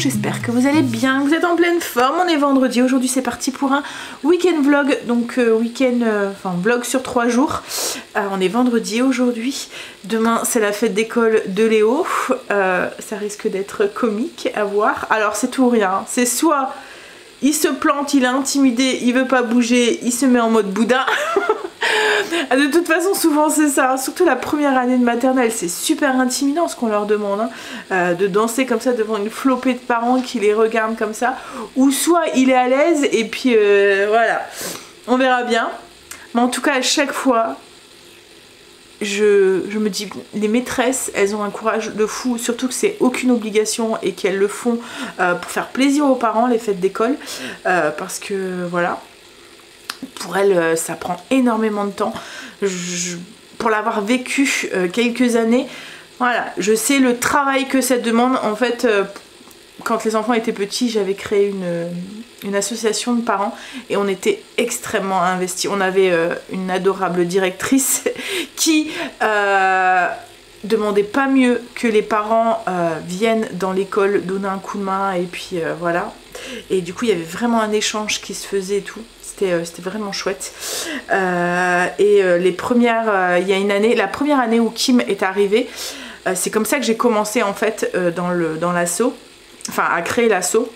j'espère que vous allez bien, que vous êtes en pleine forme. On est vendredi, aujourd'hui c'est parti pour un week-end vlog, donc vlog sur 3 jours. On est vendredi aujourd'hui, demain c'est la fête d'école de Léo, ça risque d'être comique à voir. Alors c'est tout ou rien, c'est soit il se plante, il est intimidé, il veut pas bouger, il se met en mode Bouddha. De toute façon souvent c'est ça, surtout la première année de maternelle, c'est super intimidant ce qu'on leur demande, hein, de danser comme ça devant une flopée de parents qui les regardent comme ça, ou soit il est à l'aise et puis voilà, on verra bien. Mais en tout cas à chaque fois je me dis, les maîtresses elles ont un courage de fou, surtout que c'est aucune obligation et qu'elles le font pour faire plaisir aux parents, les fêtes d'école, parce que voilà, pour elles ça prend énormément de temps. Pour l'avoir vécu quelques années, voilà, je sais le travail que ça demande. En fait, quand les enfants étaient petits, j'avais créé une association de parents et on était extrêmement investis. On avait une adorable directrice qui demandait pas mieux que les parents viennent dans l'école donner un coup de main et puis voilà. Et du coup il y avait vraiment un échange qui se faisait et tout. C'était vraiment chouette. Les premières, il y a une année, la première année où Kim est arrivée, c'est comme ça que j'ai commencé en fait dans l'asso, enfin à créer l'asso.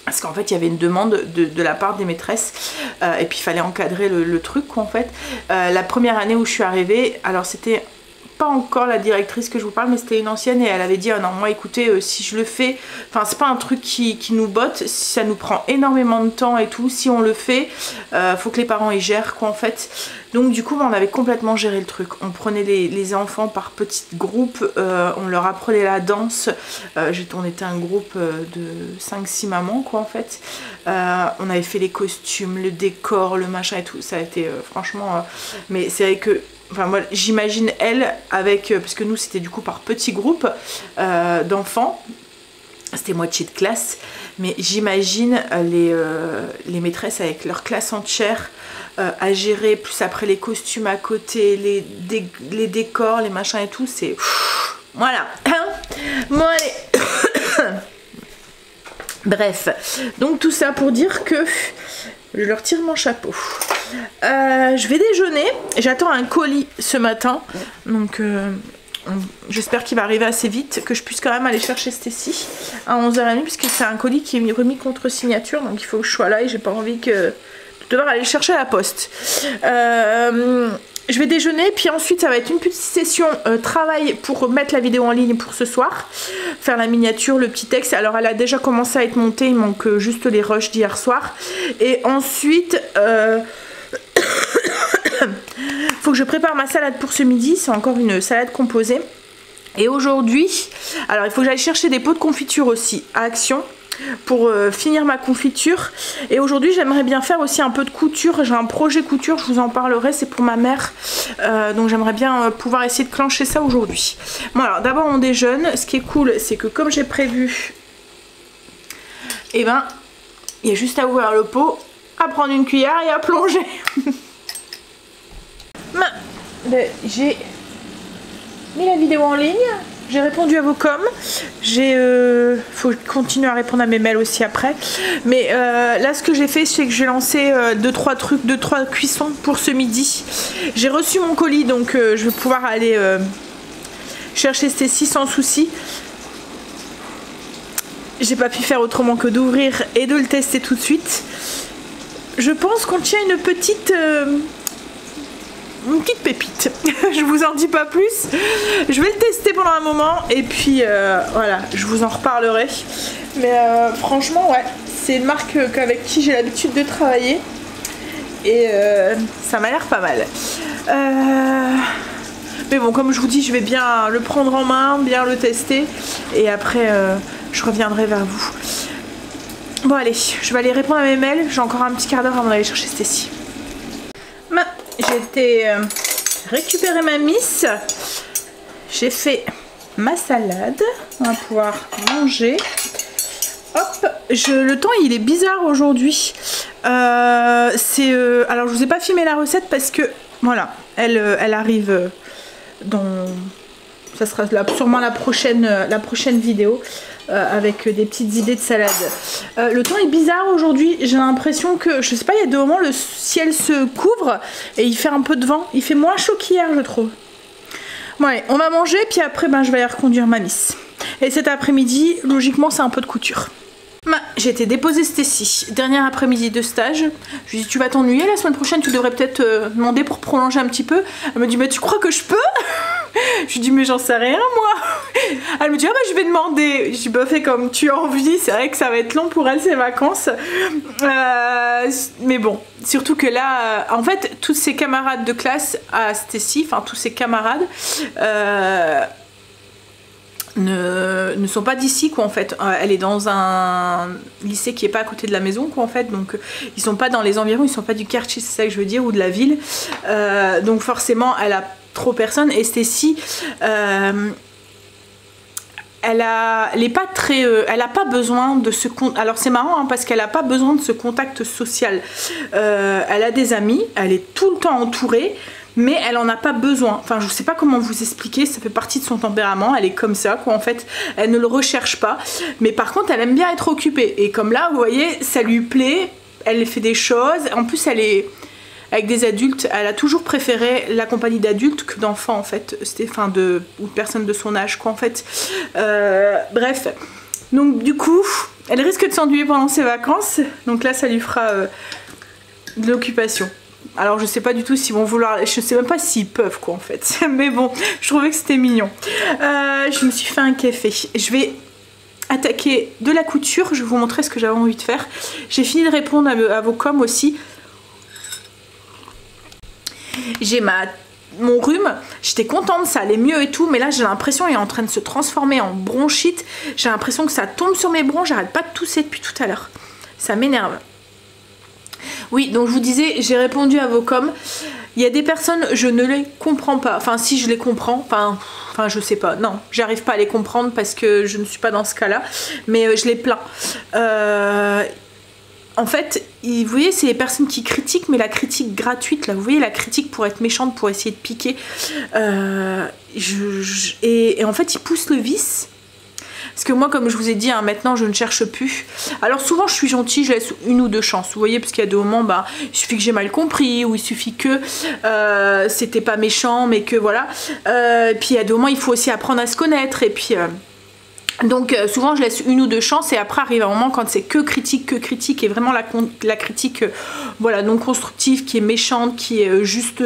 Parce qu'en fait il y avait une demande de la part des maîtresses et puis il fallait encadrer le truc quoi, en fait. La première année où je suis arrivée, alors c'était pas encore la directrice que je vous parle, mais c'était une ancienne et elle avait dit oh non moi écoutez si je le fais, enfin c'est pas un truc qui nous botte, ça nous prend énormément de temps et tout, si on le fait faut que les parents y gèrent quoi en fait. Donc du coup on avait complètement géré le truc, on prenait les enfants par petits groupes, on leur apprenait la danse, on était un groupe de 5-6 mamans quoi en fait, on avait fait les costumes, le décor, le machin et tout, ça a été franchement mais c'est vrai que enfin moi j'imagine elle avec, parce que nous c'était du coup par petits groupes d'enfants, c'était moitié de classe, mais j'imagine les maîtresses avec leur classe entière à gérer, plus après les costumes à côté, les décors, les machins et tout, c'est voilà. Bon allez. Bref, donc tout ça pour dire que je leur tire mon chapeau. Je vais déjeuner, j'attends un colis ce matin, donc j'espère qu'il va arriver assez vite, que je puisse quand même aller chercher Stécie à 11h30, puisque c'est un colis qui est remis contre signature, donc il faut que je sois là et j'ai pas envie de devoir aller le chercher à la poste. Je vais déjeuner, puis ensuite ça va être une petite session travail pour mettre la vidéo en ligne pour ce soir, faire la miniature, le petit texte. Alors elle a déjà commencé à être montée, il manque juste les rushs d'hier soir. Et ensuite faut que je prépare ma salade pour ce midi, c'est encore une salade composée. Et aujourd'hui, alors il faut que j'aille chercher des pots de confiture aussi à Action pour finir ma confiture. Et aujourd'hui j'aimerais bien faire aussi un peu de couture, j'ai un projet couture, je vous en parlerai, c'est pour ma mère, donc j'aimerais bien pouvoir essayer de clencher ça aujourd'hui. Bon alors d'abord on déjeune, ce qui est cool c'est que comme j'ai prévu, et ben il y a juste à ouvrir le pot, à prendre une cuillère et à plonger. J'ai mis la vidéo en ligne, j'ai répondu à vos coms, faut continuer à répondre à mes mails aussi après, mais là ce que j'ai fait c'est que j'ai lancé 2-3 trucs, 2-3 cuissons pour ce midi. J'ai reçu mon colis donc je vais pouvoir aller chercher Stécie sans souci. J'ai pas pu faire autrement que d'ouvrir et de le tester tout de suite. Je pense qu'on tient une petite pépite. Je vous en dis pas plus, je vais le tester pendant un moment et puis voilà, je vous en reparlerai, mais franchement ouais, c'est une marque avec qui j'ai l'habitude de travailler et ça m'a l'air pas mal, mais bon comme je vous dis je vais bien le prendre en main, bien le tester et après je reviendrai vers vous. Bon allez, je vais aller répondre à mes mails, j'ai encore un petit quart d'heure avant d'aller chercher Stécie. J'ai été récupérer ma miss, j'ai fait ma salade, on va pouvoir manger. Hop, le temps il est bizarre aujourd'hui. Alors je vous ai pas filmé la recette parce que voilà, elle arrive dans, ça sera sûrement la prochaine vidéo. avec des petites idées de salade. Le temps est bizarre aujourd'hui, j'ai l'impression que, je sais pas, il y a des moments le ciel se couvre et il fait un peu de vent, il fait moins chaud qu'hier je trouve. Bon allez, on va manger puis après ben, je vais aller reconduire ma miss. Et cet après-midi, logiquement c'est un peu de couture. J'ai été déposer Stécie, dernier après-midi de stage. Je lui ai dit tu vas t'ennuyer la semaine prochaine, tu devrais peut-être demander pour prolonger un petit peu. Elle me dit mais tu crois que je peux? Je lui dis mais j'en sais rien moi. Elle me dit ah bah je vais demander. Je dis bah fais comme tu as envie, c'est vrai que ça va être long pour elle ces vacances. Mais bon, surtout que là, en fait tous ses camarades de classe à Stécie, enfin tous ses camarades ne sont pas d'ici quoi en fait. Elle est dans un lycée qui est pas à côté de la maison quoi en fait, donc ils sont pas dans les environs, ils sont pas du quartier, c'est ça que je veux dire, ou de la ville, donc forcément elle a trop personne. Et Stécie elle a pas besoin de ce alors c'est marrant hein, parce qu'elle a pas besoin de ce contact social. Elle a des amis, elle est tout le temps entourée, mais elle en a pas besoin. Enfin je sais pas comment vous expliquer, ça fait partie de son tempérament, elle est comme ça quoi en fait, elle ne le recherche pas, mais par contre elle aime bien être occupée, et comme là vous voyez ça lui plaît, elle fait des choses, en plus elle est avec des adultes, elle a toujours préféré la compagnie d'adultes que d'enfants en fait, enfin ou de personnes de son âge quoi en fait. Bref, donc du coup elle risque de s'ennuyer pendant ses vacances, donc là ça lui fera de l'occupation. Alors je sais pas du tout s'ils vont vouloir, je sais même pas s'ils peuvent quoi en fait, mais bon je trouvais que c'était mignon. Je me suis fait un café, je vais attaquer de la couture, je vais vous montrer ce que j'avais envie de faire. J'ai fini de répondre à vos coms aussi. J'ai mon rhume, j'étais contente, ça allait mieux et tout, mais là j'ai l'impression qu'il est en train de se transformer en bronchite. J'ai l'impression que ça tombe sur mes bronches, j'arrête pas de tousser depuis tout à l'heure, ça m'énerve. Oui, donc je vous disais, j'ai répondu à vos coms. Il y a des personnes, je ne les comprends pas. Enfin, si je les comprends, enfin je sais pas. Non, j'arrive pas à les comprendre parce que je ne suis pas dans ce cas-là. Mais je les plains. En fait, vous voyez, c'est les personnes qui critiquent, mais la critique gratuite, là, vous voyez, la critique pour être méchante, pour essayer de piquer. Et en fait, ils poussent le vice. Parce que moi, comme je vous ai dit, hein, maintenant je ne cherche plus. Alors souvent je suis gentille, je laisse une ou deux chances, vous voyez, parce qu'il y a des moments, bah, il suffit que j'ai mal compris, ou il suffit que c'était pas méchant, mais que voilà. Puis il y a des moments, il faut aussi apprendre à se connaître, et puis... Donc souvent je laisse une ou deux chances, et après arrive un moment quand c'est que critique, et vraiment la critique voilà, non constructive, qui est méchante, qui est juste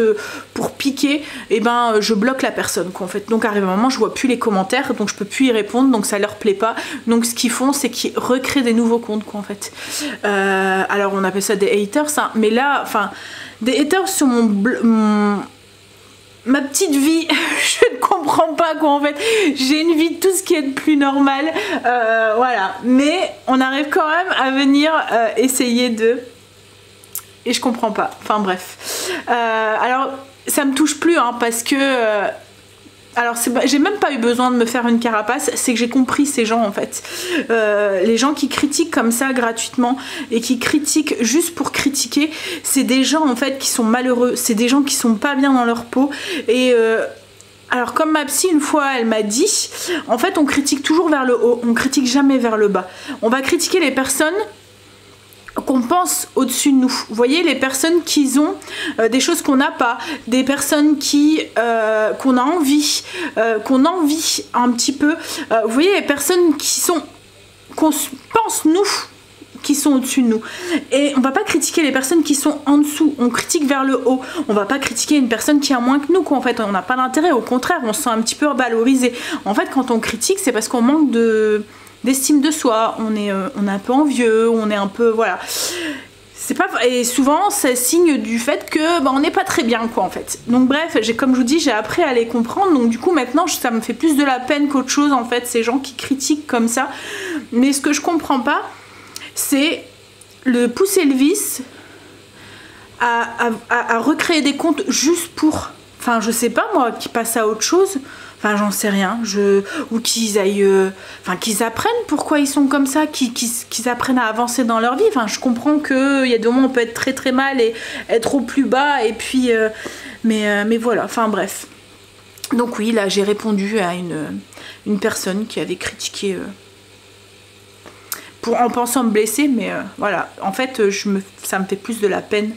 pour piquer, et ben je bloque la personne quoi en fait. Donc arrive un moment je vois plus les commentaires, donc je peux plus y répondre, donc ça leur plaît pas. Donc ce qu'ils font c'est qu'ils recréent des nouveaux comptes quoi en fait. Alors on appelle ça des haters hein, mais là enfin des haters sur ma petite vie, je ne comprends pas quoi en fait. J'ai une vie de tout ce qui est de plus normal, voilà. Mais on arrive quand même à venir essayer de... Et je comprends pas, enfin bref. Alors ça me touche plus hein, parce que... alors j'ai même pas eu besoin de me faire une carapace, c'est que j'ai compris ces gens en fait. Les gens qui critiquent comme ça gratuitement et qui critiquent juste pour critiquer, c'est des gens en fait qui sont malheureux, c'est des gens qui sont pas bien dans leur peau. Et alors comme ma psy une fois elle m'a dit, en fait on critique toujours vers le haut, on critique jamais vers le bas. On va critiquer les personnes qu'on pense au-dessus de nous. Vous voyez, les personnes qui ont des choses qu'on n'a pas, des personnes qui qu'on a envie, qu'on envie un petit peu. Vous voyez, les personnes qui sont qu'on pense nous, qui sont au-dessus de nous. Et on va pas critiquer les personnes qui sont en dessous, on critique vers le haut. On va pas critiquer une personne qui a moins que nous quoi. En fait, on n'a pas d'intérêt, au contraire, on se sent un petit peu valorisé. En fait, quand on critique, c'est parce qu'on manque d'estime de soi, on est un peu envieux, on est un peu voilà. C'est pas, et souvent c'est signe du fait que bah, on n'est pas très bien quoi en fait. Donc bref, comme je vous dis, j'ai appris à les comprendre, donc du coup maintenant ça me fait plus de la peine qu'autre chose en fait, ces gens qui critiquent comme ça. Mais ce que je comprends pas, c'est le pousser le vice à recréer des comptes juste pour, enfin je sais pas moi, qui passent à autre chose. Enfin j'en sais rien, ou qu'ils aillent, enfin qu'ils apprennent pourquoi ils sont comme ça, qu'ils apprennent à avancer dans leur vie. Enfin je comprends qu'il y a des moments où on peut être très très mal et être au plus bas, et puis mais voilà, enfin bref. Donc oui, là j'ai répondu à une personne qui avait critiqué en pensant me blesser, mais voilà, en fait ça me fait plus de la peine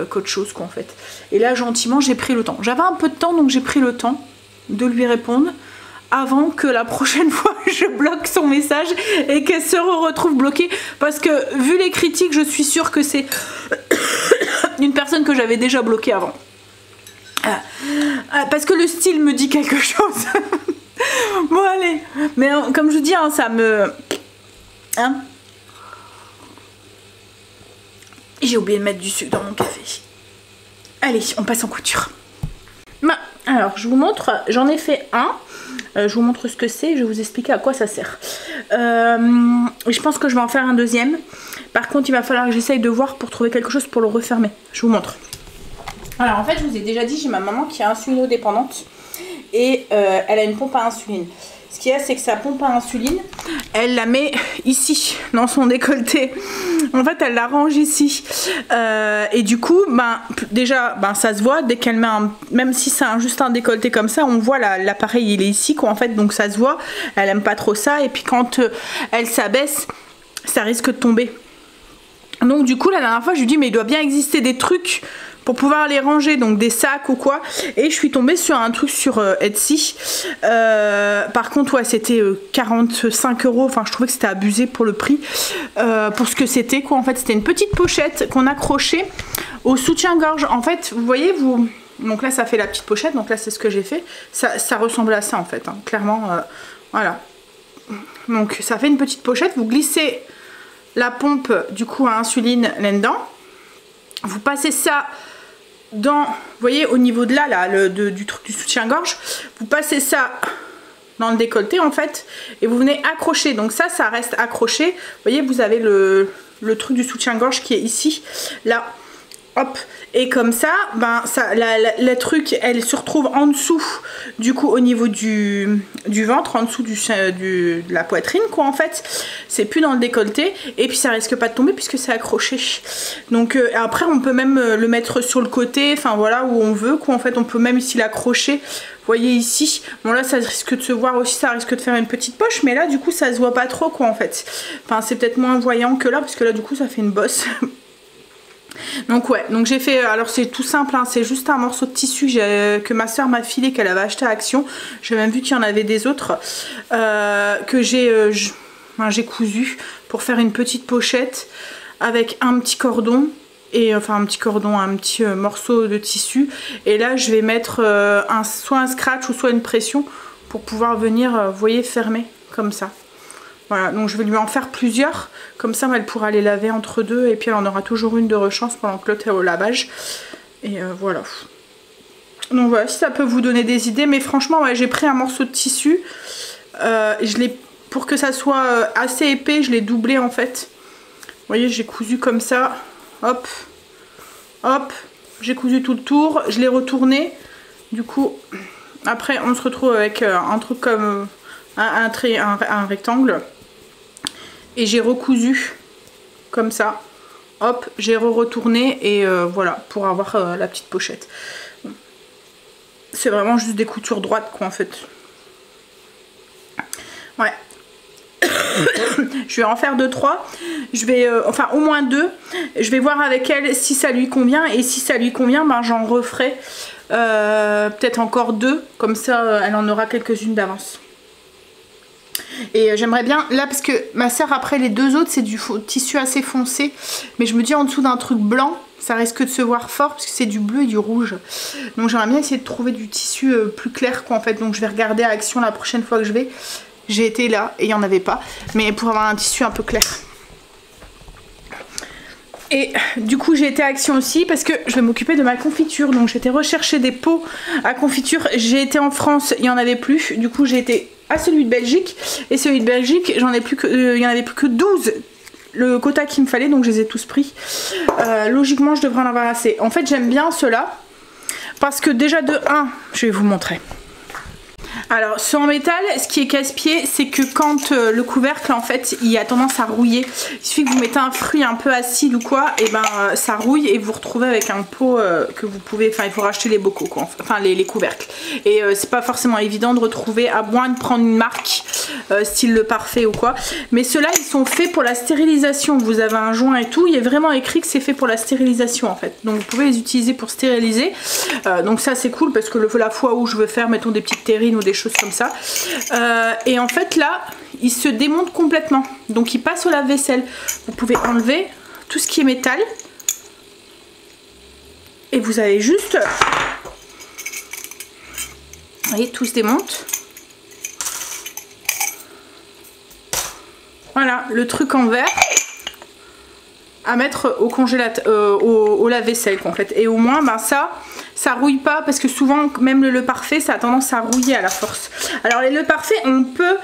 qu'autre chose quoi en fait. Et là gentiment j'ai pris le temps, j'avais un peu de temps donc j'ai pris le temps de lui répondre avant que la prochaine fois je bloque son message et qu'elle se retrouve bloquée, parce que vu les critiques je suis sûre que c'est une personne que j'avais déjà bloquée avant. Parce que le style me dit quelque chose. Bon allez, mais comme je vous dis, hein, ça me... Hein, j'ai oublié de mettre du sucre dans mon café. Allez, on passe en couture. Bah, alors, je vous montre, j'en ai fait un. Je vous montre ce que c'est, je vais vous expliquer à quoi ça sert. Je pense que je vais en faire un deuxième. Par contre, il va falloir que j'essaye de voir pour trouver quelque chose pour le refermer. Je vous montre. Alors, en fait, je vous ai déjà dit, j'ai ma maman qui est insulinodépendante. Et elle a une pompe à insuline. Ce qu'il y a, c'est que sa pompe à insuline, elle la met ici, dans son décolleté. En fait, elle la range ici. Et du coup, déjà, ça se voit dès qu'elle met même si c'est juste un décolleté comme ça, on voit l'appareil, il est ici, quoi, en fait. Donc ça se voit. Elle aime pas trop ça. Et puis quand elle s'abaisse, ça risque de tomber. Donc du coup, la dernière fois, je lui dis, mais il doit bien exister des trucs pour pouvoir les ranger, donc des sacs ou quoi. Et je suis tombée sur un truc sur Etsy. Par contre, ouais, c'était 45 €. Enfin, je trouvais que c'était abusé pour le prix. Pour ce que c'était, quoi. En fait, c'était une petite pochette qu'on accrochait au soutien-gorge. En fait, vous voyez, donc là, ça fait la petite pochette. Donc là, c'est ce que j'ai fait. Ça ressemble à ça, en fait. Hein. Clairement, voilà. Donc, ça fait une petite pochette. Vous glissez la pompe, du coup, à insuline là-dedans. Vous passez ça dans, vous voyez, au niveau de là, du truc du soutien-gorge, vous passez ça dans le décolleté en fait, et vous venez accrocher. Donc ça reste accroché. Vous voyez, vous avez le truc du soutien-gorge qui est ici, là, hop. Et comme ça, la truc, elle se retrouve en dessous, du coup, au niveau du ventre, en dessous de la poitrine, quoi, en fait. C'est plus dans le décolleté. Et puis, ça risque pas de tomber puisque c'est accroché. Donc, après, on peut même le mettre sur le côté, enfin, voilà, où on veut, quoi. En fait, on peut même ici l'accrocher. Vous voyez ici. Bon, là, ça risque de se voir aussi, ça risque de faire une petite poche. Mais là, du coup, ça se voit pas trop, quoi, en fait. Enfin, c'est peut-être moins voyant que là, parce que là, du coup, ça fait une bosse. Donc ouais, donc j'ai fait, alors c'est tout simple, hein, c'est juste un morceau de tissu que ma soeur m'a filé, qu'elle avait acheté à Action. J'ai même vu qu'il y en avait des autres que j'ai cousu pour faire une petite pochette avec un petit cordon. Et enfin un petit morceau de tissu. Et là je vais mettre soit un scratch ou soit une pression pour pouvoir venir, vous voyez, fermer comme ça. Voilà, donc je vais lui en faire plusieurs, comme ça elle pourra les laver entre deux et puis elle en aura toujours une de rechange pendant que l'autre est au lavage. Et voilà. Donc voilà, si ça peut vous donner des idées, mais franchement ouais, j'ai pris un morceau de tissu, pour que ça soit assez épais, je l'ai doublé en fait. Vous voyez, j'ai cousu comme ça, hop, hop, j'ai cousu tout le tour, je l'ai retourné. Du coup, après on se retrouve avec un truc comme un rectangle. Et j'ai recousu comme ça, hop, j'ai retourné et voilà, pour avoir la petite pochette. C'est vraiment juste des coutures droites quoi en fait. Ouais. Je vais en faire 2-3, je vais, enfin au moins 2, je vais voir avec elle si ça lui convient, et si ça lui convient, j'en referai peut-être encore 2, comme ça elle en aura quelques-unes d'avance. Et j'aimerais bien, là parce que ma soeur après les deux autres c'est du tissu assez foncé, mais je me dis en dessous d'un truc blanc ça risque de se voir fort parce que c'est du bleu et du rouge. Donc j'aimerais bien essayer de trouver du tissu plus clair quoi en fait. Donc je vais regarder à Action la prochaine fois que je vais. J'ai été là et il n'y en avait pas, mais pour avoir un tissu un peu clair. Et du coup j'ai été à Action aussi parce que je vais m'occuper de ma confiture. Donc j'ai été rechercher des pots à confiture. J'ai été en France, il n'y en avait plus. Du coup j'ai été à celui de Belgique. Et celui de Belgique, il n'y en avait plus que 12. Le quota qu'il me fallait, donc je les ai tous pris. Logiquement je devrais en avoir assez. En fait j'aime bien ceux-là. Parce que déjà de 1, je vais vous montrer. Alors ceux en métal, ce qui est casse-pied, c'est que quand le couvercle en fait il a tendance à rouiller, il suffit que vous mettez un fruit un peu acide ou quoi, et ben ça rouille et vous vous retrouvez avec un pot que vous pouvez, enfin il faut racheter les bocaux quoi, enfin les couvercles. Et c'est pas forcément évident de retrouver, à moins de prendre une marque style Le Parfait ou quoi. Mais ceux-là ils sont faits pour la stérilisation, vous avez un joint et tout, il est vraiment écrit que c'est fait pour la stérilisation en fait. Donc vous pouvez les utiliser pour stériliser, donc ça c'est cool parce que la fois où je veux faire mettons des petites terrines ou des choses comme ça, et en fait là il se démonte complètement, donc il passe au lave-vaisselle. Vous pouvez enlever tout ce qui est métal et vous avez juste, vous voyez, tout se démonte. Voilà le truc en verre à mettre au congélateur, au lave-vaisselle en fait. Et au moins ben ça rouille pas, parce que souvent même le Parfait ça a tendance à rouiller à la force. Alors les Le Parfait on peut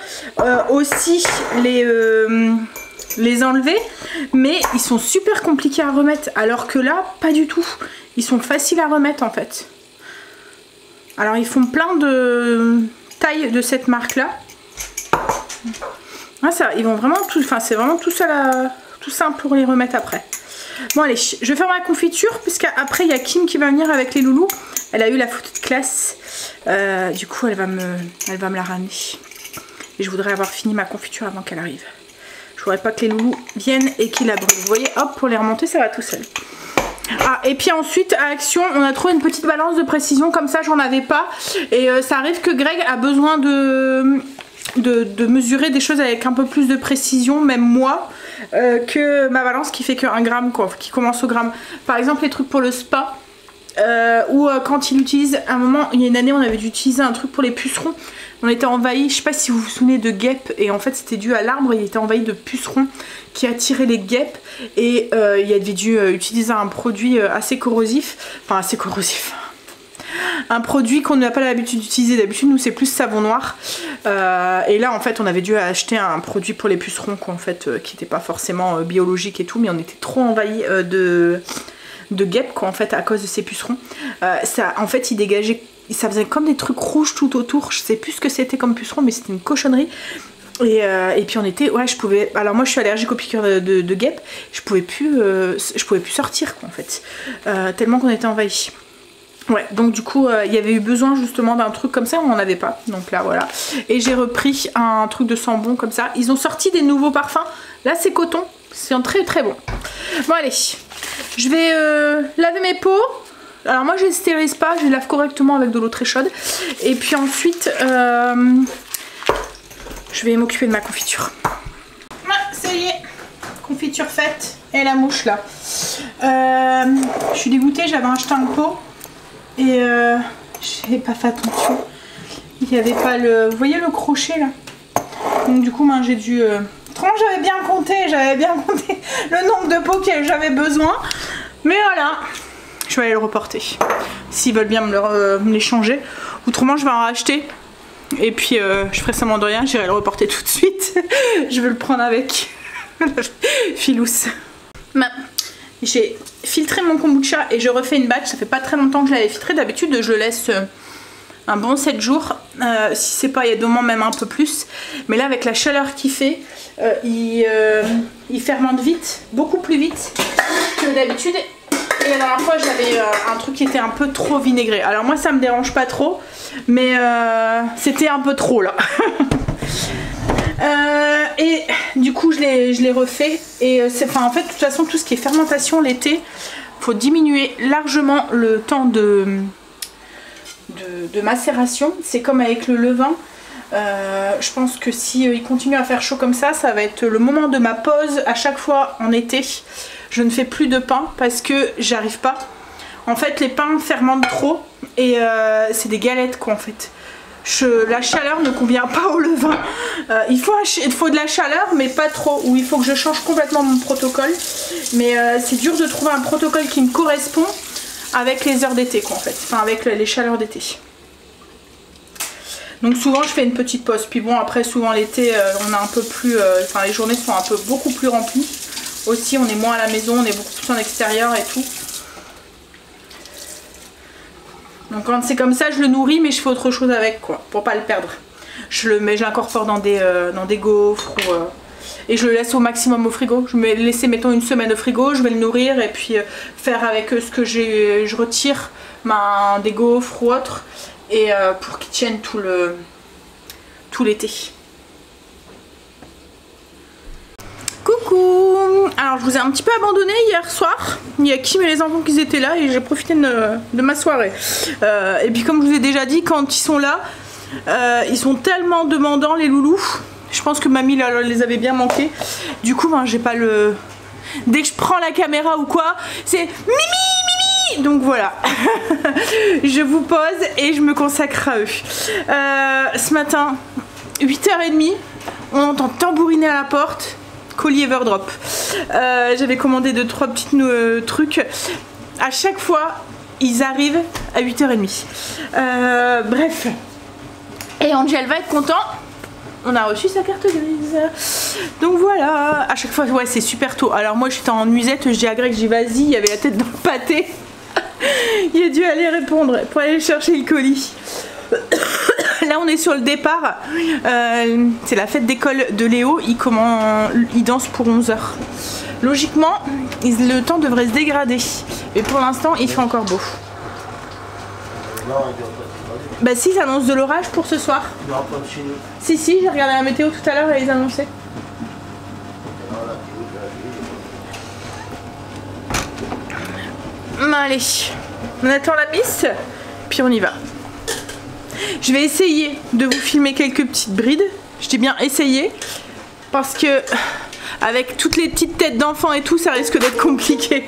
aussi les enlever, mais ils sont super compliqués à remettre, alors que là pas du tout, ils sont faciles à remettre en fait. Alors ils font plein de tailles de cette marque là. Ah, ça, ils vont vraiment tout, enfin c'est vraiment tout ça tout simple pour les remettre après. Bon allez, je vais faire ma confiture, puisqu'après il y a Kim qui va venir avec les loulous. Elle a eu la photo de classe, du coup elle va me la ramener. Et je voudrais avoir fini ma confiture avant qu'elle arrive. Je voudrais pas que les loulous viennent et qu'ils la brûlent. Vous voyez, hop, pour les remonter ça va tout seul. Ah, et puis ensuite à Action on a trouvé une petite balance de précision, comme ça j'en avais pas. Et ça arrive que Greg a besoin de mesurer des choses avec un peu plus de précision, même moi, que ma balance qui fait que 1 gramme quoi, qui commence au gramme. Par exemple les trucs pour le spa, ou quand il utilise, à un moment, il y a une année on avait dû utiliser un truc pour les pucerons. On était envahi, je sais pas si vous vous souvenez, de guêpes, et en fait c'était dû à l'arbre, il était envahi de pucerons qui attiraient les guêpes, et il avait dû utiliser un produit assez corrosif, enfin assez corrosif, un produit qu'on n'a pas l'habitude d'utiliser. D'habitude nous c'est plus savon noir, et là en fait on avait dû acheter un produit pour les pucerons quoi, en fait, qui n'était pas forcément biologique et tout, mais on était trop envahi de guêpes quoi, en fait, à cause de ces pucerons. Ça, en fait il dégageait, ça faisait comme des trucs rouges tout autour, je sais plus ce que c'était comme puceron, mais c'était une cochonnerie. Et puis on était, ouais, je pouvais, alors moi je suis allergique aux piqûres de guêpes, je pouvais plus sortir quoi, en fait, tellement qu'on était envahi. Ouais, donc du coup il y avait eu besoin justement d'un truc comme ça, on n'en avait pas, donc là voilà. Et j'ai repris un truc de sambon comme ça. Ils ont sorti des nouveaux parfums, là c'est coton, c'est très très bon. Bon allez, je vais laver mes pots. Alors moi je les stérilise pas, je les lave correctement avec de l'eau très chaude. Et puis ensuite je vais m'occuper de ma confiture. Ah, ça y est, confiture faite. Et la mouche là. Je suis dégoûtée, j'avais acheté un pot et j'ai pas fait attention. Il n'y avait pas le... Vous voyez le crochet là? Donc du coup moi j'ai dû... j'avais bien compté le nombre de pots que j'avais besoin. Mais voilà, je vais aller le reporter. S'ils veulent bien me les changer. Autrement je vais en racheter. Et puis je ferai semblant de rien, j'irai le reporter tout de suite. Je vais le prendre avec. Filous. J'ai filtré mon kombucha et je refais une batch. Ça fait pas très longtemps que je l'avais filtré. D'habitude je le laisse un bon 7 jours. Si c'est pas, il y a 2 mois, même un peu plus. Mais là avec la chaleur qu'il fait, il fermente vite, beaucoup plus vite que d'habitude. Et la dernière fois j'avais un truc qui était un peu trop vinaigré. Alors moi ça me dérange pas trop, mais c'était un peu trop là. Et du coup je l'ai refait. Et en fait de toute façon tout ce qui est fermentation l'été, faut diminuer largement le temps de macération. C'est comme avec le levain. Je pense que si il continue à faire chaud comme ça, ça va être le moment de ma pause à chaque fois en été. Je ne fais plus de pain parce que j'arrive pas. En fait les pains fermentent trop et c'est des galettes quoi en fait. La chaleur ne convient pas au levain. Il faut de la chaleur mais pas trop, ou il faut que je change complètement mon protocole. Mais c'est dur de trouver un protocole qui me correspond avec les heures d'été quoi en fait. Enfin avec les chaleurs d'été. Donc souvent je fais une petite pause. Puis bon après souvent l'été on a un peu plus... Enfin les journées sont beaucoup plus remplies. Aussi on est moins à la maison, on est beaucoup plus en extérieur et tout. Donc quand c'est comme ça, je le nourris, mais je fais autre chose avec, quoi, pour pas le perdre. Je l'incorpore dans des gaufres et je le laisse au maximum au frigo. Je vais le laisser, mettons, une semaine au frigo, je vais le nourrir et puis faire avec ce que je retire, des gaufres ou autre, et pour qu'il tienne tout l'été. Coucou! Alors je vous ai un petit peu abandonné hier soir. Il y a Kim et les enfants qui étaient là et j'ai profité de ma soirée. Et puis comme je vous ai déjà dit, quand ils sont là, ils sont tellement demandants les loulous. Je pense que mamie les avait bien manqués. Du coup j'ai pas le... Dès que je prends la caméra ou quoi, c'est Mimi! Donc voilà. Je vous pose et je me consacre à eux. Ce matin, 8h30, on entend tambouriner à la porte. Colis Everdrop. J'avais commandé 2-3 petits trucs. À chaque fois, ils arrivent à 8h30. Bref. Et Angel va être content. On a reçu sa carte grise. Donc voilà. À chaque fois, ouais, c'est super tôt. Alors moi, j'étais en nuisette. Je dis à Greg, vas-y, il y avait la tête dans le pâté. Il a dû aller répondre pour aller chercher le colis. Là on est sur le départ, c'est la fête d'école de Léo, il danse pour 11h. Logiquement, le temps devrait se dégrader, mais pour l'instant il fait encore beau. Bah si, ils annoncent de l'orage pour ce soir. Si, j'ai regardé la météo tout à l'heure et ils annonçaient. Allez, on attend la miss, puis on y va. Je vais essayer de vous filmer quelques petites brides. Je dis bien essayer, parce que avec toutes les petites têtes d'enfants et tout, ça risque d'être compliqué.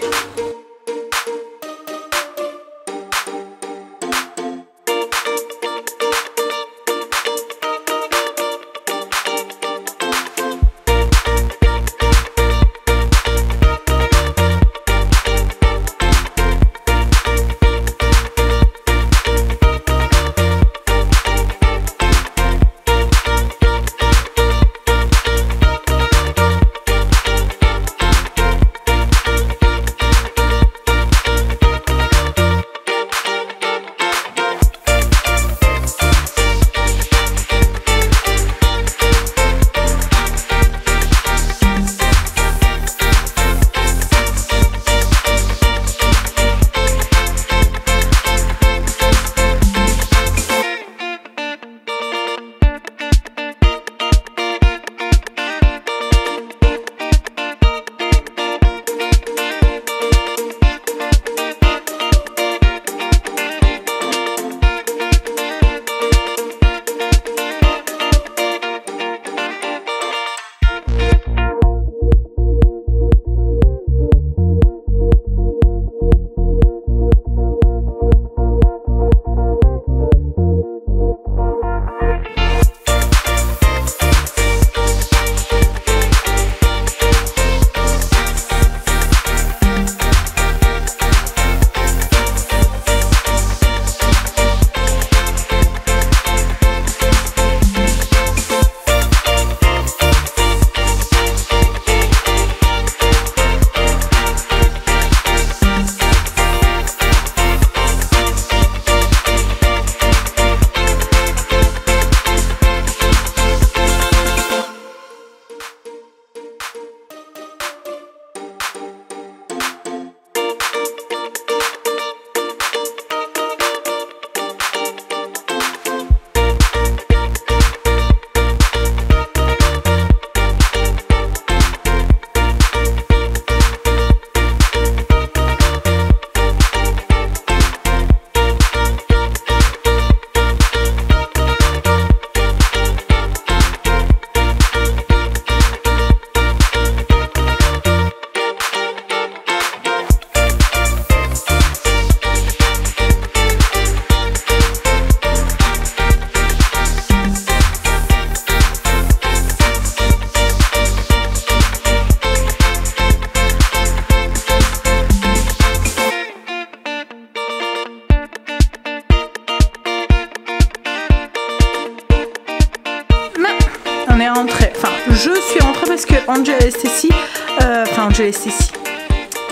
on est rentré, enfin je suis rentrée parce que Angel et Stacy,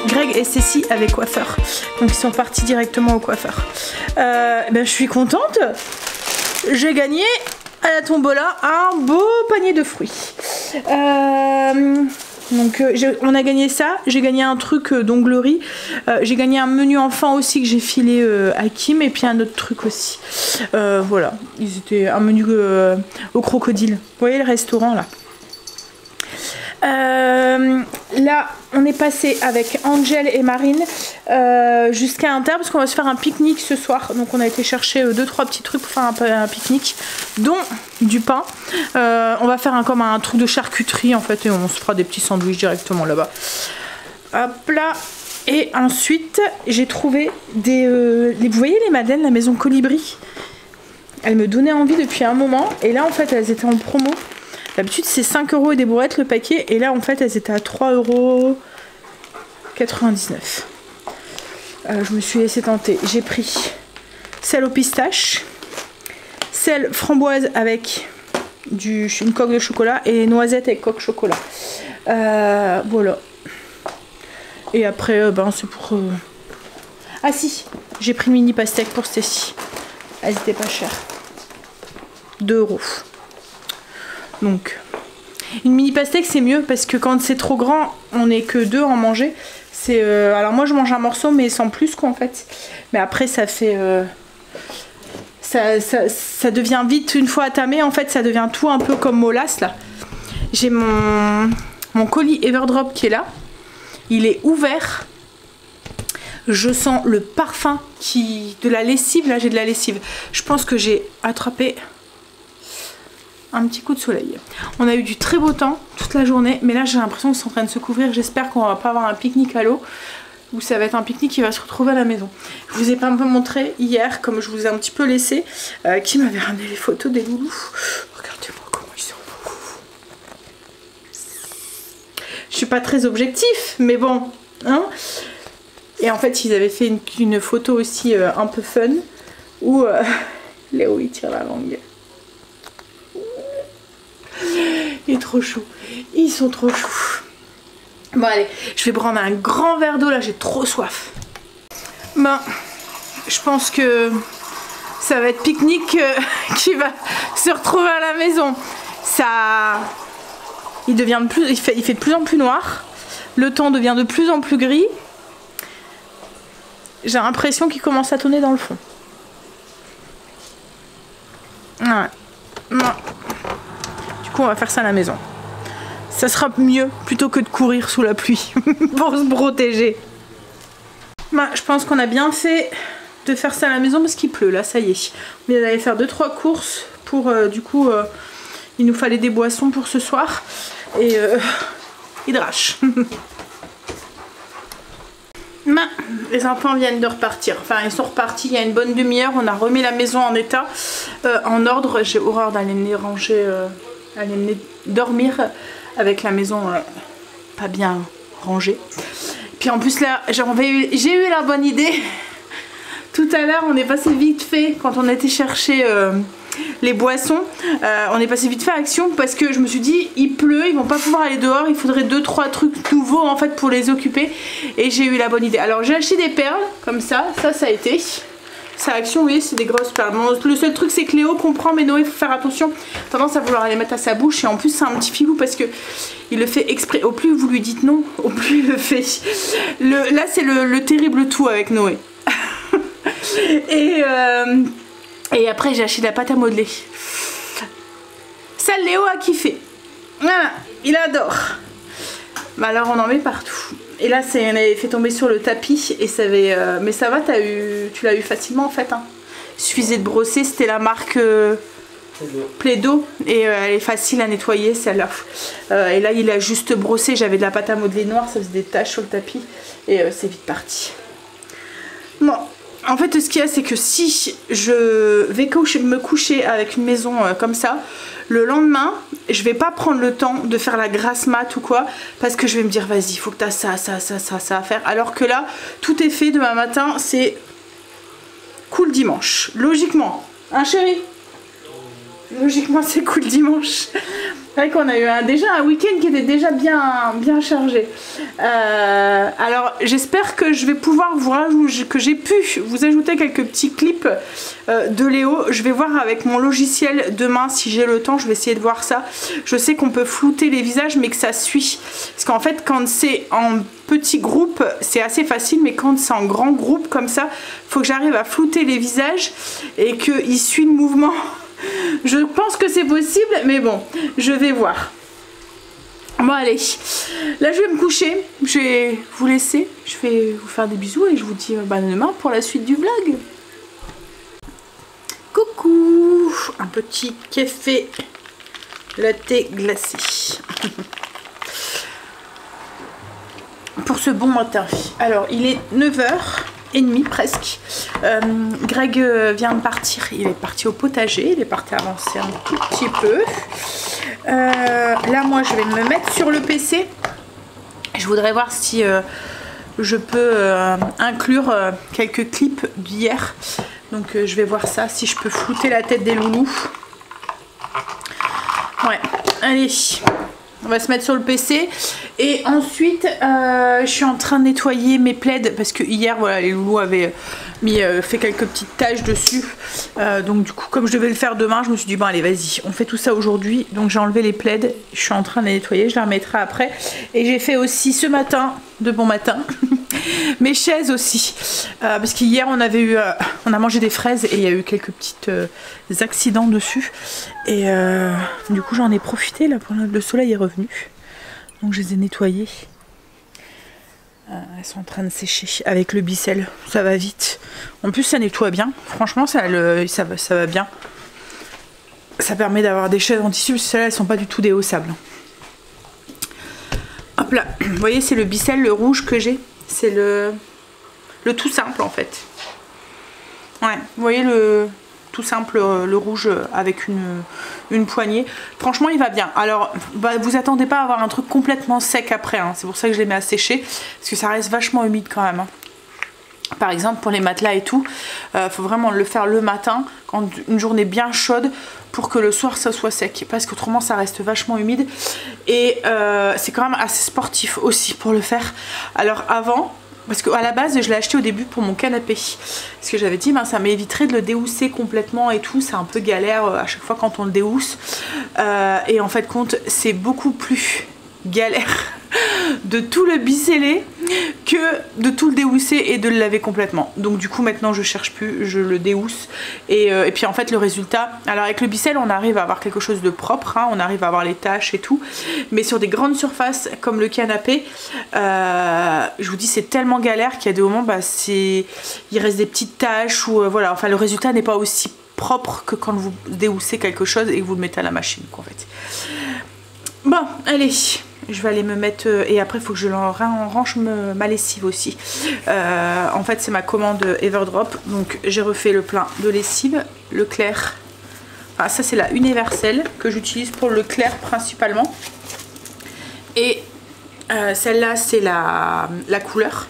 Greg et Cécile avec coiffeur. Donc ils sont partis directement au coiffeur. Ben, je suis contente. J'ai gagné à la tombola un beau panier de fruits. Donc on a gagné ça, j'ai gagné un truc d'onglerie, j'ai gagné un menu enfant aussi que j'ai filé à Kim, et puis un autre truc aussi. Voilà, ils étaient un menu au crocodile. Vous voyez le restaurant là. Là on est passé avec Angel et Marine jusqu'à Inter parce qu'on va se faire un pique-nique ce soir. Donc on a été chercher 2-3 petits trucs pour faire un pique-nique, dont du pain. On va faire comme un truc de charcuterie en fait, et on se fera des petits sandwichs directement là-bas. Hop là. Et ensuite j'ai trouvé vous voyez les madeleines, la maison Colibri, elles me donnaient envie depuis un moment, et là en fait elles étaient en promo. D'habitude c'est 5 € et des bourrettes le paquet, et là en fait elles étaient à 3,99 €. Je me suis laissé tenter. J'ai pris celle au pistache, celle framboise avec une coque de chocolat, et noisettes avec coque chocolat. Voilà. Et après c'est pour... Ah si, j'ai pris une mini pastèque pour Stécie. Elles étaient pas chères. 2 €. Donc une mini pastèque c'est mieux parce que quand c'est trop grand, on n'est que 2 à en manger. Alors moi je mange un morceau mais sans plus quoi en fait. Mais après ça fait ça devient vite, une fois attamé en fait, ça devient tout un peu comme Molas là. J'ai mon colis Everdrop qui est là. Il est ouvert. Je sens le parfum de la lessive. Là j'ai de la lessive. Je pense que j'ai attrapé un petit coup de soleil. On a eu du très beau temps toute la journée, mais là j'ai l'impression que c'est en train de se couvrir. J'espère qu'on va pas avoir un pique-nique à l'eau, ou ça va être un pique-nique qui va se retrouver à la maison. Je vous ai pas un peu montré hier, comme je vous ai un petit peu laissé, qui m'avait ramené les photos des loulous. Regardez-moi comment ils sont beaux. Je suis pas très objectif, mais bon, hein. Et en fait ils avaient fait une photo aussi un peu fun, où Léo il tire la langue. Il est trop chou. Ils sont trop choux. Bon allez, je vais prendre un grand verre d'eau là, j'ai trop soif. Ben, je pense que ça va être pique-nique qui va se retrouver à la maison. Il fait de plus en plus noir. Le temps devient de plus en plus gris. J'ai l'impression qu'il commence à tonner dans le fond. Ouais. Ouais. On va faire ça à la maison. Ça sera mieux plutôt que de courir sous la pluie pour se protéger. Bah, je pense qu'on a bien fait de faire ça à la maison parce qu'il pleut là, ça y est. On vient d'aller faire 2-3 courses pour du coup il nous fallait des boissons pour ce soir et hydrache. Les enfants viennent de repartir, enfin ils sont repartis il y a une bonne demi-heure. On a remis la maison en état, en ordre. J'ai horreur d'aller me ranger, aller me dormir avec la maison pas bien rangée. Puis en plus là j'ai eu la bonne idée. Tout à l'heure on est passé vite fait quand on était chercher les boissons, on est passé vite fait à Action parce que je me suis dit il pleut, ils vont pas pouvoir aller dehors, il faudrait 2-3 trucs nouveaux en fait pour les occuper, et j'ai eu la bonne idée. Alors j'ai acheté des perles comme ça a été. Ça Action, oui, c'est des grosses perles. Bon, le seul truc c'est que Léo comprend, mais Noé faut faire attention, tendance à vouloir les mettre à sa bouche, et en plus c'est un petit filou parce que il le fait exprès. Au plus vous lui dites non, au plus il le fait. Là c'est le terrible tout avec Noé. Et après j'ai acheté de la pâte à modeler. Ça Léo a kiffé. Voilà, il adore. Bah alors on en met partout. Et là on avait fait tomber sur le tapis et ça avait... mais ça va, tu l'as eu facilement en fait. Hein. Il suffisait de brosser, c'était la marque Plaido. Et elle est facile à nettoyer celle-là. Et là il a juste brossé, j'avais de la pâte à modeler noire, ça faisait des taches sur le tapis. Et c'est vite parti. Bon. En fait ce qu'il y a c'est que si je vais me coucher avec une maison comme ça, le lendemain je vais pas prendre le temps de faire la grasse mat ou quoi, parce que je vais me dire vas-y il faut que tu as ça à faire, alors que là tout est fait. Demain matin c'est cool dimanche, logiquement, hein chérie? Logiquement c'est cool dimanche. C'est vrai qu'on a eu déjà un week-end qui était déjà bien chargé. Alors j'espère que je vais pouvoir que j'ai pu vous ajouter quelques petits clips de Léo. Je vais voir avec mon logiciel demain si j'ai le temps, je vais essayer de voir ça. Je sais qu'on peut flouter les visages mais que ça suit. Parce qu'en fait quand c'est en petit groupe c'est assez facile, mais quand c'est en grand groupe comme ça, faut que j'arrive à flouter les visages et qu'il suit le mouvement. Je pense que c'est possible, mais bon, je vais voir. Bon allez, là je vais me coucher, je vais vous laisser, je vais vous faire des bisous et je vous dis demain pour la suite du vlog. Coucou, un petit café latte glacé. Pour ce bon matin. Alors il est 9h30 presque. Greg vient de partir, il est parti au potager, il est parti avancer un tout petit peu. Là moi je vais me mettre sur le PC. Je voudrais voir si je peux inclure quelques clips d'hier. Donc je vais voir ça, si je peux flouter la tête des loulous. Ouais, allez, on va se mettre sur le PC. Et ensuite je suis en train de nettoyer mes plaids parce que hier voilà, les loulous avaient fait quelques petites taches dessus, donc du coup comme je devais le faire demain, je me suis dit bon allez vas-y, on fait tout ça aujourd'hui. Donc j'ai enlevé les plaids, je suis en train de les nettoyer, je les remettrai après. Et j'ai fait aussi ce matin, de bon matin, mes chaises aussi, parce qu'hier on avait eu on a mangé des fraises et il y a eu quelques petites accidents dessus. Et du coup j'en ai profité là, le soleil est revenu. Donc je les ai nettoyées. Elles sont en train de sécher avec le Bicel. Ça va vite. En plus ça nettoie bien. Franchement ça va bien. Ça permet d'avoir des chaises en tissu parce que celles-là elles sont pas du tout déhaussables. Hop là. Vous voyez c'est le Bicel, le rouge que j'ai. C'est le tout simple en fait. Ouais, vous voyez le tout simple, le rouge avec une poignée. Franchement il va bien. Alors vous attendez pas à avoir un truc complètement sec après, hein. C'est pour ça que je les mets à sécher, parce que ça reste vachement humide quand même, hein. Par exemple pour les matelas et tout, faut vraiment le faire le matin quand une journée bien chaude, pour que le soir ça soit sec, parce qu'autrement ça reste vachement humide. Et c'est quand même assez sportif aussi pour le faire. Alors avant, parce qu'à la base je l'ai acheté au début pour mon canapé, parce que j'avais dit ça m'éviterait de le déhousser complètement et tout, c'est un peu galère à chaque fois quand on le déhousse, et en fait compte c'est beaucoup plus galère de tout le biceller que de tout le déhousser et de le laver complètement. Donc du coup maintenant je cherche plus, je le déhousse et puis en fait le résultat, alors avec le bicelle on arrive à avoir quelque chose de propre, hein, on arrive à avoir les taches et tout, mais sur des grandes surfaces comme le canapé, je vous dis c'est tellement galère qu'il y a des moments il reste des petites taches ou voilà, enfin le résultat n'est pas aussi propre que quand vous déhoussez quelque chose et que vous le mettez à la machine quoi, en fait. Bon allez, je vais aller me mettre, et après il faut que je range ma lessive aussi. En fait c'est ma commande Everdrop, donc j'ai refait le plein de lessive, le clair, enfin ça c'est la universelle que j'utilise pour le clair principalement, et celle-là c'est la couleur.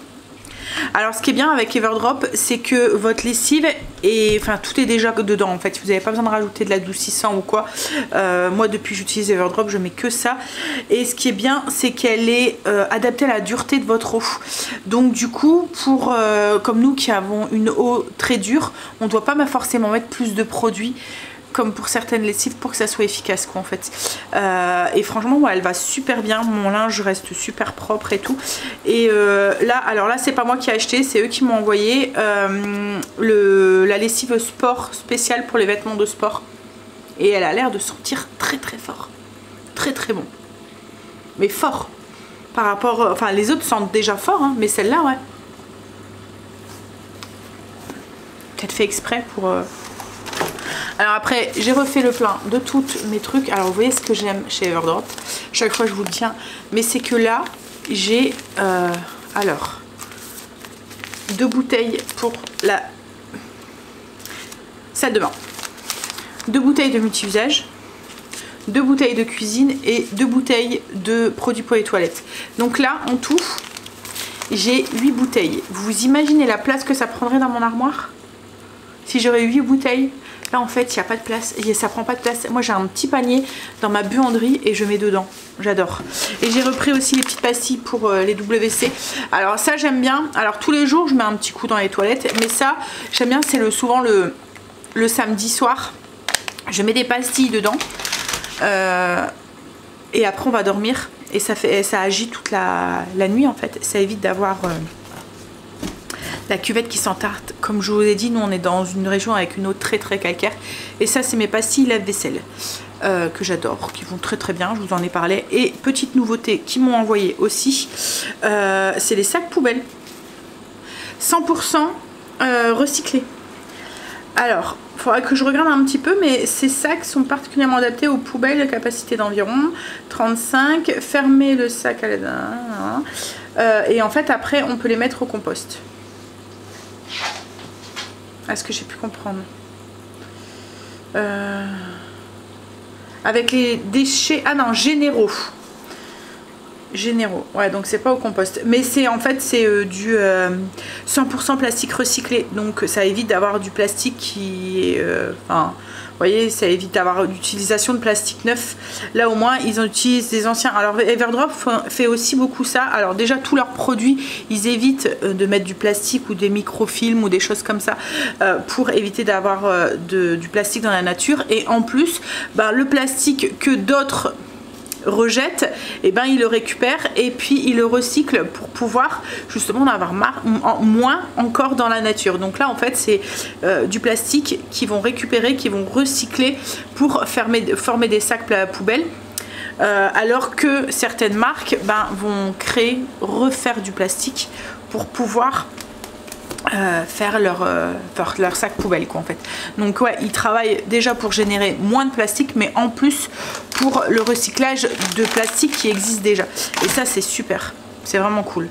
Alors ce qui est bien avec Everdrop, c'est que votre lessive enfin tout est déjà dedans en fait, vous n'avez pas besoin de rajouter de l'adoucissant ou quoi. Moi depuis que j'utilise Everdrop je mets que ça, et ce qui est bien c'est qu'elle est adaptée à la dureté de votre eau. Donc du coup pour comme nous qui avons une eau très dure, on ne doit pas forcément mettre plus de produits comme pour certaines lessives pour que ça soit efficace quoi en fait. Et franchement moi, elle va super bien, mon linge reste super propre et tout. Et là, alors là c'est pas moi qui ai acheté, c'est eux qui m'ont envoyé la lessive sport spéciale pour les vêtements de sport, et elle a l'air de sentir très très fort, très très bon, mais fort par rapport, enfin les autres sentent déjà fort hein, mais celle-là ouais, peut-être fait exprès pour Alors après j'ai refait le plein de tous mes trucs. Alors vous voyez ce que j'aime chez Everdrop, chaque fois je vous le tiens, mais c'est que là j'ai alors 2 bouteilles pour la salle de bain, 2 bouteilles de multi-usage, 2 bouteilles de cuisine et 2 bouteilles de produits pour les toilettes. Donc là en tout j'ai 8 bouteilles. Vous imaginez la place que ça prendrait dans mon armoire si j'aurais 8 bouteilles? Là en fait il n'y a pas de place, ça prend pas de place. Moi j'ai un petit panier dans ma buanderie et je mets dedans, j'adore. Et j'ai repris aussi les petites pastilles pour les WC. Alors ça j'aime bien, alors tous les jours je mets un petit coup dans les toilettes, mais ça j'aime bien, c'est souvent le samedi soir. Je mets des pastilles dedans et après on va dormir et ça agit toute la nuit en fait. Ça évite d'avoir la cuvette qui s'entarte. Comme je vous ai dit, nous on est dans une région avec une eau très très calcaire. Et ça c'est mes pastilles lave-vaisselle que j'adore, qui vont très très bien, je vous en ai parlé. Et petite nouveauté qui m'ont envoyé aussi, c'est les sacs poubelles 100% recyclés. Alors, il faudra que je regarde un petit peu, mais ces sacs sont particulièrement adaptés aux poubelles, capacité d'environ 35. Fermez le sac à l'aide. Et en fait après on peut les mettre au compost. Est-ce que j'ai pu comprendre? Avec les déchets... Ah non, généraux. Généraux. Ouais, donc c'est pas au compost. Mais c'est en fait, c'est du 100% plastique recyclé. Donc ça évite d'avoir du plastique qui est... Enfin, vous voyez, ça évite d'avoir l'utilisation de plastique neuf. Là au moins, ils utilisent des anciens. Alors Everdrop fait aussi beaucoup ça. Alors déjà, tous leurs produits, ils évitent de mettre du plastique ou des microfilms ou des choses comme ça pour éviter d'avoir du plastique dans la nature. Et en plus, ben, le plastique que d'autres rejette, et ben il le récupère et puis il le recycle pour pouvoir justement en avoir moins encore dans la nature. Donc là en fait c'est du plastique qu'ils vont récupérer, qu'ils vont recycler pour former des sacs à poubelle. Alors que certaines marques vont refaire du plastique pour pouvoir faire leur sac poubelle quoi en fait. Donc ouais, ils travaillent déjà pour générer moins de plastique, mais en plus pour le recyclage de plastique qui existe déjà. Et ça c'est super, c'est vraiment cool.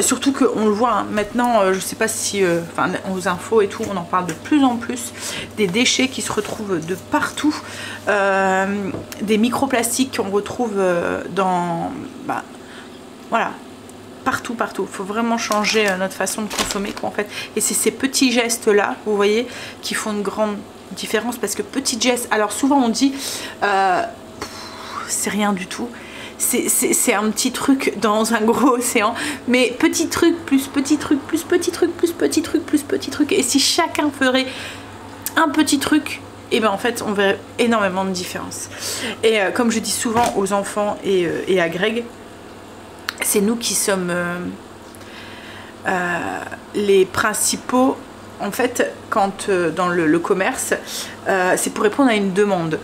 Surtout qu'on le voit hein, maintenant, je sais pas si aux infos et tout, on en parle de plus en plus des déchets qui se retrouvent de partout, des microplastiques qu'on retrouve dans voilà, partout. Il faut vraiment changer notre façon de consommer quoi, en fait. Et c'est ces petits gestes là, vous voyez, qui font une grande différence. Parce que petits gestes, alors souvent on dit c'est rien du tout, c'est un petit truc dans un gros océan, mais petit truc plus petit truc plus petit truc plus petit truc plus petit truc, et si chacun ferait un petit truc, et ben en fait on verrait énormément de différence. Et comme je dis souvent aux enfants et à Greg, c'est nous qui sommes les principaux en fait quand dans le commerce, c'est pour répondre à une demande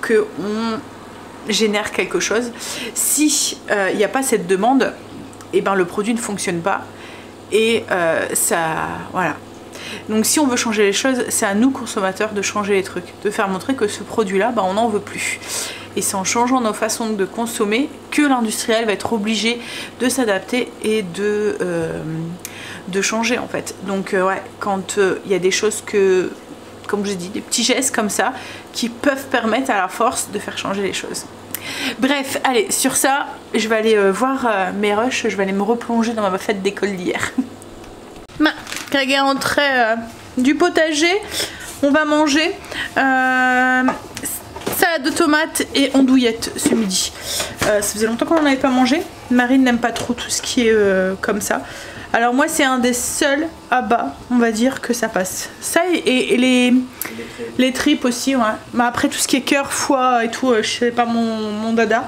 que on génère quelque chose. Si il n'y a pas cette demande, et ben le produit ne fonctionne pas et ça voilà. Donc si on veut changer les choses, c'est à nous consommateurs de changer les trucs, de faire montrer que ce produit là on n'en veut plus. Et c'est en changeant nos façons de consommer que l'industriel va être obligé de s'adapter et de changer en fait. Donc ouais, quand il y a des choses que, comme je dis, des petits gestes comme ça qui peuvent permettre à la force de faire changer les choses. Bref, allez, sur ça, je vais aller voir mes rushs, je vais aller me replonger dans ma fête d'école d'hier. Greg est rentré du potager, on va manger salade de tomates et andouillettes ce midi. Ça faisait longtemps qu'on n'en avait pas mangé. Marine n'aime pas trop tout ce qui est comme ça. Alors moi c'est un des seuls à bas, on va dire, que ça passe. Ça et les tripes aussi, ouais. Mais après tout ce qui est cœur, foie et tout, je sais pas mon dada.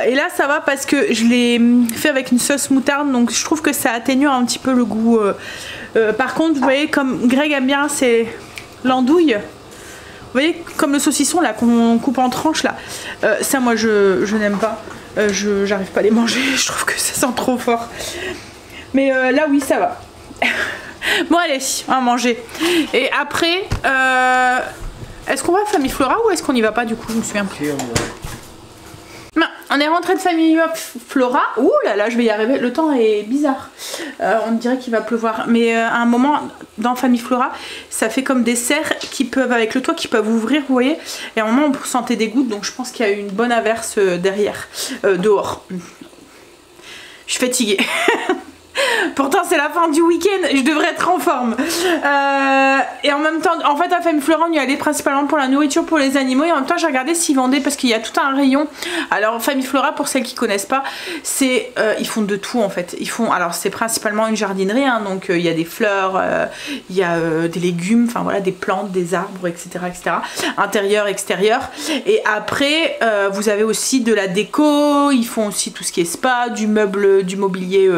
Et là ça va parce que je l'ai fait avec une sauce moutarde, donc je trouve que ça atténue un petit peu le goût. Par contre vous voyez, comme Greg aime bien, c'est l'andouille. Vous voyez, comme le saucisson là qu'on coupe en tranches là, ça moi je n'aime pas, j'arrive pas à les manger, je trouve que ça sent trop fort. Mais là oui ça va. Bon allez, on va manger. Et après, est-ce qu'on va à Famille Flora ou est-ce qu'on n'y va pas du coup? Je me souviens plus. On est rentré de Famille Flora. Ouh là là, je vais y arriver. Le temps est bizarre. On dirait qu'il va pleuvoir. Mais à un moment, dans Famille Flora, ça fait comme des serres qui peuvent, avec le toit, qui peuvent ouvrir, vous voyez. Et à un moment, on sentait des gouttes. Donc je pense qu'il y a eu une bonne averse derrière, dehors. Je suis fatiguée. Pourtant c'est la fin du week-end, je devrais être en forme. Et en même temps, en fait à Famille Flora on y allait principalement pour la nourriture pour les animaux. Et en même temps j'ai regardé s'ils vendaient, parce qu'il y a tout un rayon. Alors Famille Flora, pour celles qui connaissent pas, c'est ils font de tout en fait. Ils font, alors c'est principalement une jardinerie, hein, donc il y a des fleurs, il y a des légumes, enfin voilà, des plantes, des arbres, etc., etc. Intérieur, extérieur. Et après vous avez aussi de la déco. Ils font aussi tout ce qui est spa, du meuble, du mobilier.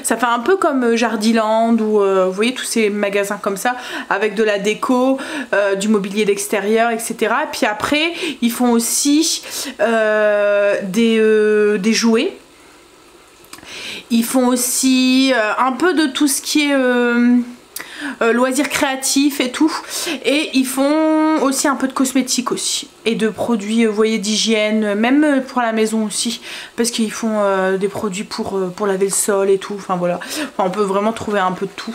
Ça fait un peu comme Jardiland ou vous voyez tous ces magasins comme ça avec de la déco, du mobilier d'extérieur, etc. Et puis après ils font aussi des jouets. Ils font aussi un peu de tout ce qui est loisirs créatifs et tout. Et ils font aussi un peu de cosmétiques aussi. Et de produits, vous voyez, d'hygiène, même pour la maison aussi. Parce qu'ils font des produits pour laver le sol et tout. Enfin voilà, enfin, on peut vraiment trouver un peu de tout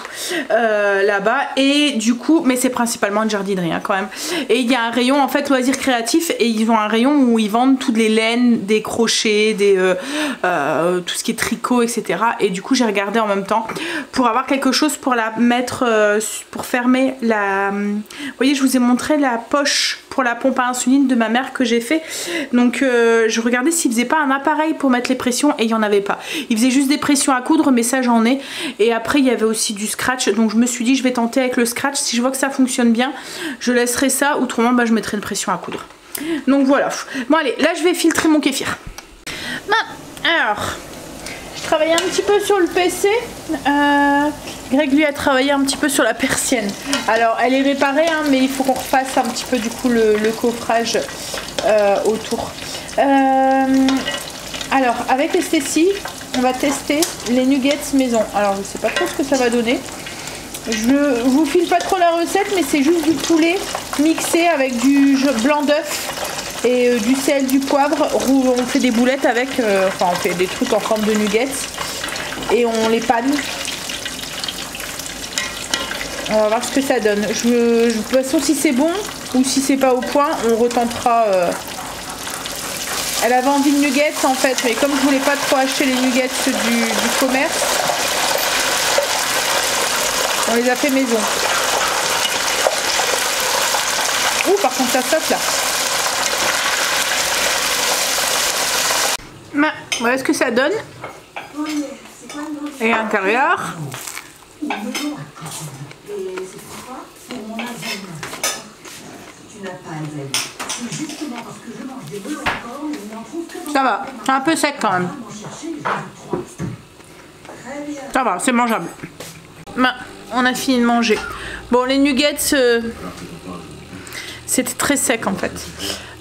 là-bas. Et du coup, mais c'est principalement une jardinerie hein, quand même. Et il y a un rayon en fait loisirs créatifs. Et ils ont un rayon où ils vendent toutes les laines, des crochets, tout ce qui est tricot, etc. Et du coup j'ai regardé en même temps pour avoir quelque chose pour la mettre, pour fermer la... Vous voyez, je vous ai montré la poche pour la pompe à insuline de ma mère que j'ai fait. Donc je regardais s'il faisait pas un appareil pour mettre les pressions et il n'y en avait pas. Il faisait juste des pressions à coudre, mais ça j'en ai. Et après il y avait aussi du scratch. Donc je me suis dit je vais tenter avec le scratch. Si je vois que ça fonctionne bien, je laisserai ça. Autrement bah, je mettrai une pression à coudre. Donc voilà. Bon allez, là je vais filtrer mon kéfir. Alors... je travaillais un petit peu sur le PC. Greg lui a travaillé un petit peu sur la persienne. Alors elle est réparée hein, mais il faut qu'on refasse un petit peu du coup le coffrage autour. Alors avec les Stécie, on va tester les nuggets maison. Alors je sais pas trop ce que ça va donner. Je vous file pas trop la recette, mais c'est juste du poulet mixé avec du blanc d'œuf et du sel, du poivre. On fait des boulettes avec, enfin on fait des trucs en forme de nuggets et on les panne. On va voir ce que ça donne. De toute façon si c'est bon ou si c'est pas au point, on retentera. Elle avait envie de nuggets en fait, mais comme je voulais pas trop acheter les nuggets du commerce, on les a fait maison. Ouh, par contre ça saute là. Voilà ce que ça donne. Et à l'intérieur. Ça va, c'est un peu sec quand même. Ça va, c'est mangeable. On a fini de manger. Bon, les nuggets, c'était très sec en fait.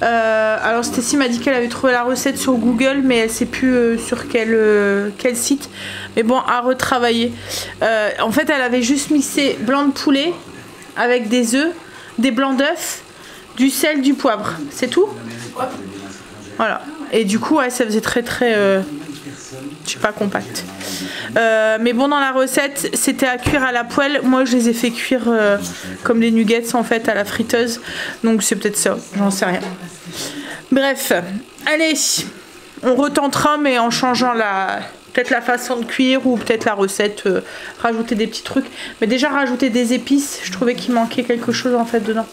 Alors Stécie m'a dit qu'elle avait trouvé la recette sur Google, mais elle sait plus sur quel site. Mais bon, à retravailler. En fait, elle avait juste mixé blanc de poulet avec des œufs, des blancs d'œufs, du sel, du poivre. C'est tout? Voilà. Et du coup, ouais, ça faisait très je sais pas, compact. Mais bon, dans la recette, c'était à cuire à la poêle. Moi, je les ai fait cuire comme les nuggets en fait à la friteuse. Donc c'est peut-être ça, j'en sais rien. Bref, allez, on retentera, mais en changeant peut-être la façon de cuire ou peut-être la recette, rajouter des petits trucs. Mais déjà rajouter des épices, je trouvais qu'il manquait quelque chose en fait dedans.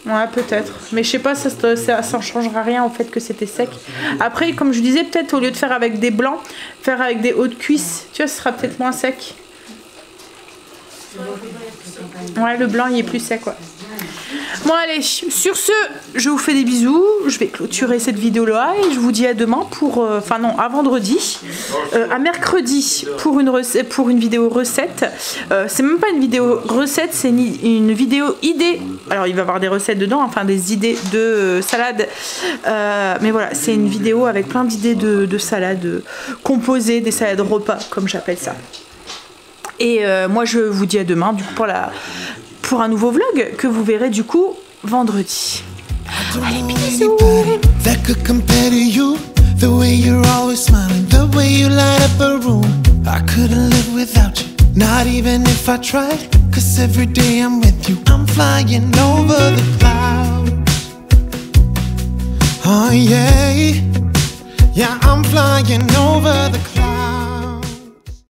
Ouais, peut-être. Mais je sais pas, ça ne changera rien au fait que c'était sec. Après, comme je disais, peut-être au lieu de faire avec des blancs, faire avec des hauts de cuisse. Tu vois, ce sera peut-être moins sec. Ouais, le blanc, il est plus sec, ouais. Bon, allez, sur ce, je vous fais des bisous. Je vais clôturer cette vidéo-là et je vous dis à demain pour... Enfin non, à vendredi. À mercredi pour une vidéo recette. C'est même pas une vidéo recette, c'est une vidéo idée. Alors, il va y avoir des recettes dedans, enfin des idées de salade. Mais voilà, c'est une vidéo avec plein d'idées de salades composées, des salades repas, comme j'appelle ça. Et moi, je vous dis à demain, du coup, pour un nouveau vlog que vous verrez du coup vendredi. Allez, bisous. That could compare to you, the way you're always smiling, the way you light up a room. I couldn't live without you, not even if I tried. Cause every day I'm with you, I'm flying over the clouds. Oh yeah, yeah, I'm flying over the clouds.